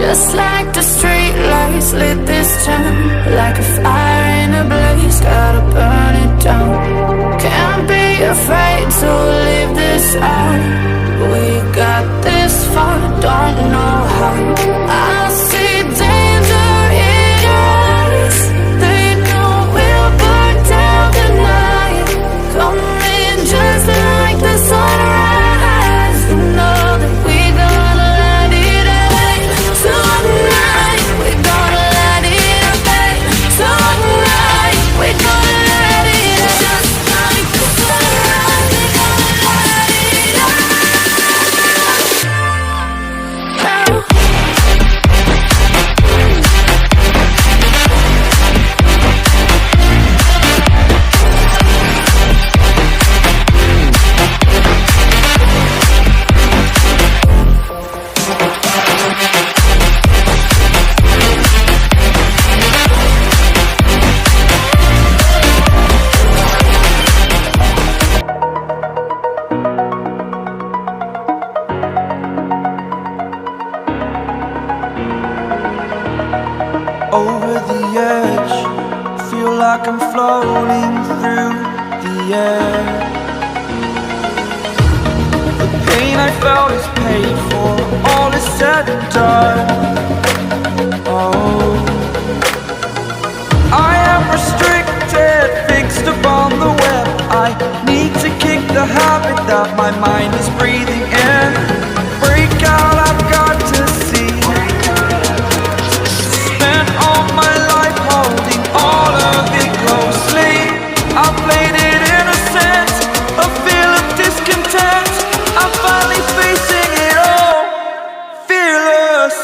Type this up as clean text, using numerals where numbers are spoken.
Just like the street lights lit this town, like a fire in a blaze, gotta burn it down. Can't be afraid to leave this out. We got this far, don't know how. I see danger in your eyes. They know we'll burn down the night. Coming just like the sunrise. You know that we gonna light it up. Tonight we gonna light it up. Tonight we gonna light it up. Just like the sunrise, we gonna light it up. Over the edge, feel like I'm floating through the air. The pain I felt is paid for, all is said and done. Oh, I am restricted, fixed upon the web. I need to kick the habit that my mind is breathing in. Break out, I've got to see. Spent all my life holding all of it closely. I played it innocent, a feel of discontent. I'm finally facing it all, fearless.